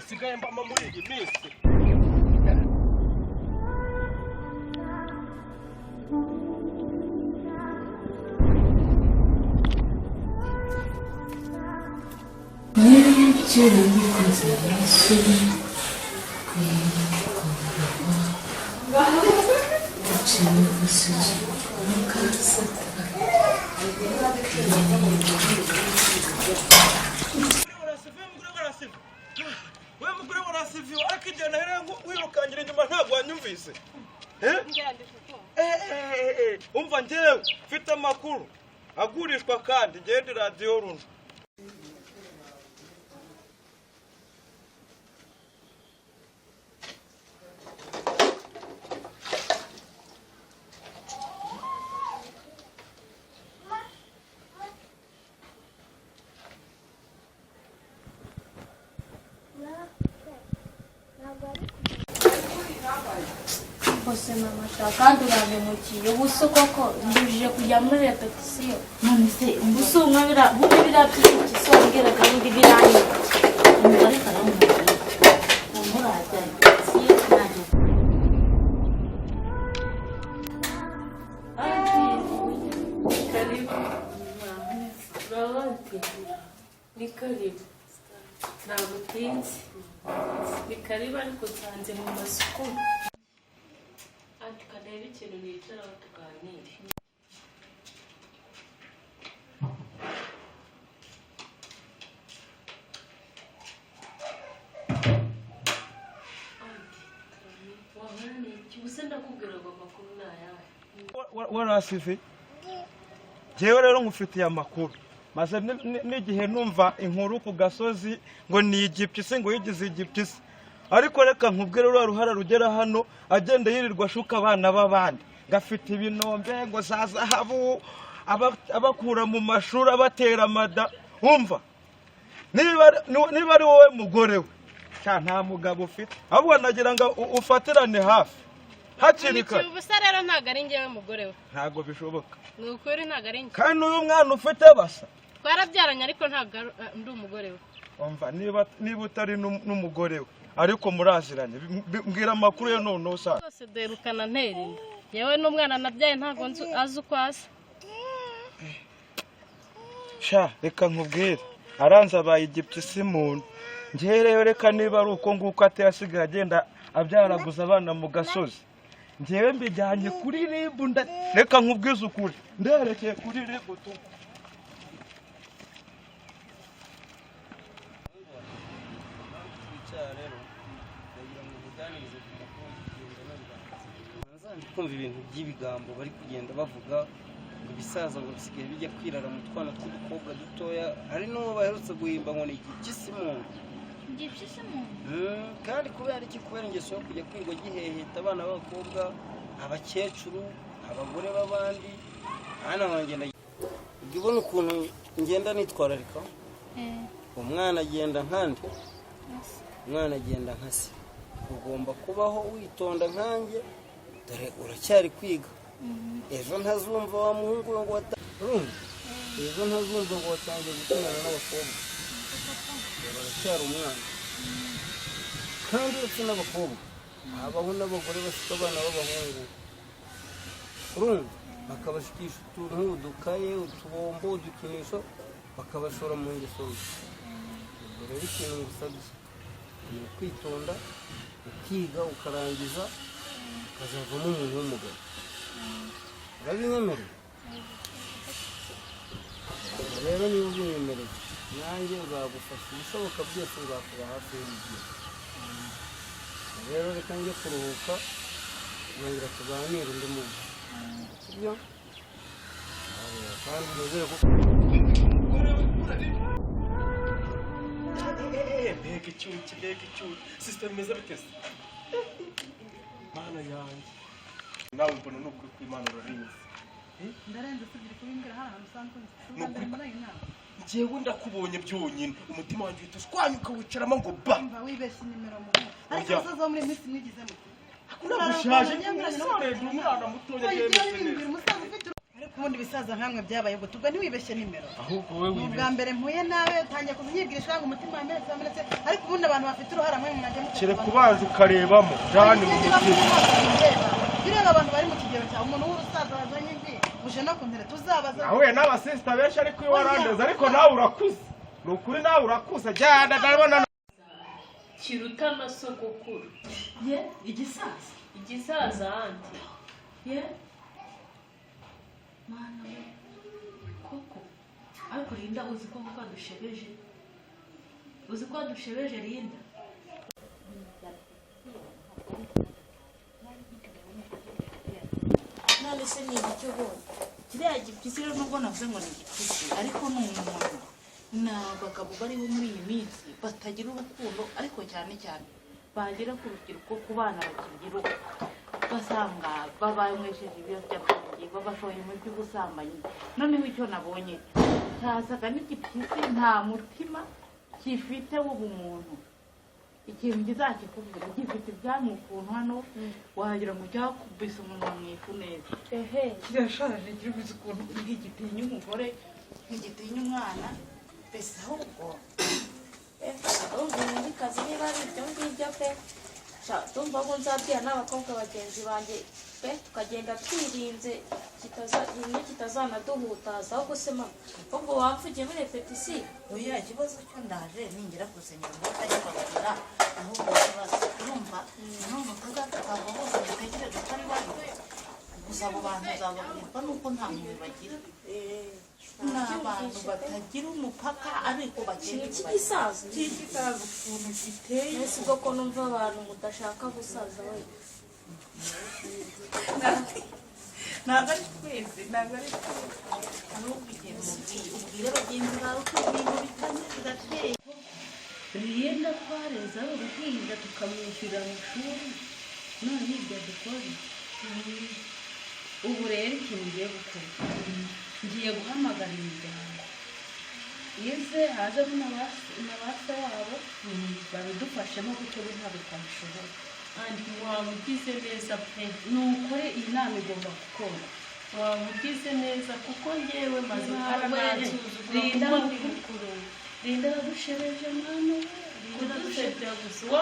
Sigaye mbama muri iyi minsi. Wewe mugore warasiviwe akijana here wirukangira nyuma ntabwo wanyumvise umva njyewe mfite amakuru agurishwa kandi ngende radio runtu Bose mama kandi uramemukiye ubuso koko ndujije kujya muri repetition none se ubuso mwabira bubira by'iki songera kandi biranye umugore karamuye umurajya siye naje karibu rawati ni karibu nagutinze ni karibu ariko tsanze mu masuku tukareba ikintu nicara tuganire warasive jewe rero ngufitiye amakuru maze n'igihe numva inkuru ku gasozi ngo ni Egypte ngo yigize Egypte ariko reka nkubwire ruhara rugera hano agende yirirwa ashuka abana b'abandi gafite ibinombe ngo zazahabu abakura mu mashuri abatera amada umva niba ari wowe mugore we nta mugabo ufite ahubwo nagira ngo ufatirane hafi hakiri kare ubusa rero ntago ari njyewe mugore we ntago bishoboka ni ukuri ntago ari njye kandi uyu mwana ufite basa twarabyaranye ariko ntago ndi umugore we umva niba utari n'umugore we ariko muraziranye mbwira amakuru yo none usanga bose derukana nterinda yewe n'umwana nabyaye ntago azi uko asa sha reka nkubwire aranza abaye Egypte muntu ngereyo reka niba ari uko nguko atasigaye agenda abyaraguza abana mu gasozi ngewe mbijyanye kuri ribu reka nkubwize ukuri nderekeye kuri ribu tu kumva ibintu by'ibigambo bari kugenda bavuga ngo ibisaza ngo bisigaye bijya kwirara mu twana tw'udukobwa dutoya hari n'uwo baherutse guhimba ngo ni igipyisimu kandi kubera iki kubera ingeso yo kujya kwirwa giheheta abana b'abakobwa abakecuru abagore b'abandi hano wangenda ubona ukuntu ngenda nitwararika umwana agenda nkandi umwana agenda nkasi ugomba kubaho witonda nkanjye dore uracyari kwiga ejo ntazumva wa muhungu ngo ejo ntazumva ngo watangiye gukinana n'abakobwa uracyari umwana kandi uretse n'abakobwa habaho n'abagore bafite abana b'abahungu urumva bakabashikisha utuntu udukaye utubombo udukinisho bakabashora mu ngeso rero ikintu ngusabye ni kwitonda ukiga ukarangiza ukazavamo umuntu w'umugabo urabinyemereye rero niba ubinyemereye nanjye uzagufasha ibishoboka byose uzakuba hafi y'ugiye rero reka njye kuruhuka nongera tuganire undi munsi sibyo kandi nizere ko mbega icyuki system meza bitese mana yanjye nawe mbona n'ukuri kw'Imana urarinze ndarenze kugira kubimbira hano usanzwe ndamara inama ngewe ndakubonye byonyine umutima wanjye uhita ushwanyuka wicaramo ngo ba mba wibeshye nimero mu ariko azaza muri minsi mwigize muti gushaje umusore umwana muto ariko ubundi bisaza nkamwe byabaye ngo tubwo ntiwibeshye nimero ahubwo wowe ni ubwa mbere mpuye nawe tangiye kunyibwirisha ngo umutima wamenetse ariko ubundi abantu bafite uruhara mwe mwajya kire kubanza ukarebamo jani mu mutima bireba abantu bari mu kigero cyawe umuntu w'urusaza wazanye imvi uje no kuntere tuzabaza nahuye n'abasista benshi ariko iyo warandeze ariko nawe urakuze ni ukuri nawe urakuze jana ndabona kiruta na sogokuru ye igisaza anti ye mana we koko ariko Linda uzi ko dushebeje Linda none se ni icyo ubonye kiriya gipisi rero nubwo navuze ngo ni igipisi ariko ni umuntu ni abagabo bariho muri iyi minsi batagira urukundo ariko cyane cyane bagera ku rubyiruko ku bana bakigira ugasanga babanywesheje ibiyobyabwenge babashoye mu by'ubusambanyi noneho icyo nabonye ntasaga n'igipisi nta mutima gifite w'ubumuntu ikintu kizakikubwira gifite ibyanyu ukuntu hano wagira ngo cyakubise umunwa mu ifu neza kirashaje kiribuze ukuntu nk'igitinya umugore nk'igitinya umwana mbese ahubwo urumva muri kazi niba ari ibyo ngibyo pe tumva ko nzabwira n'abakobwa bagenzi banjye pe tukagenda twirinze kitazanaduhutaza ahubwo se mama ubwo wapfugiye muri repetisiyo oya ikibazo cyo ndaje ningera ku rusengero ndatajya babwira ahubwo ikibazo urumva none utazatanga bose mutekereze ko ari bande gusa abo bantu uzababwirwa nuko nta muntu bagira ni abantu batagira umupaka ariko bagenda cy'igisaza ukuntu giteye mbese ubwo ko numva abantu mudashaka gusaza we ntabwo ari twese ahubwo igihe ubwire bagenzi bawe ko ibintu bitanyura birateye Linda twareze ari uruhinja tukamwishyurira amashuri none ibyo dukora ubu rero ikintu ngiye gukora ngiye guhamagara imiryango ize hazemo na ba se wabo babidufashemo kuko ntabwo twabishobora anti waba ugize neza pe ni ukuri iyi nama igomba gukorwa waba ugize neza kuko ngewe maze Nawe, ntansuzugura Linda kuko ndi mukuru Linda yagushebeje mwana we kudusebya gusa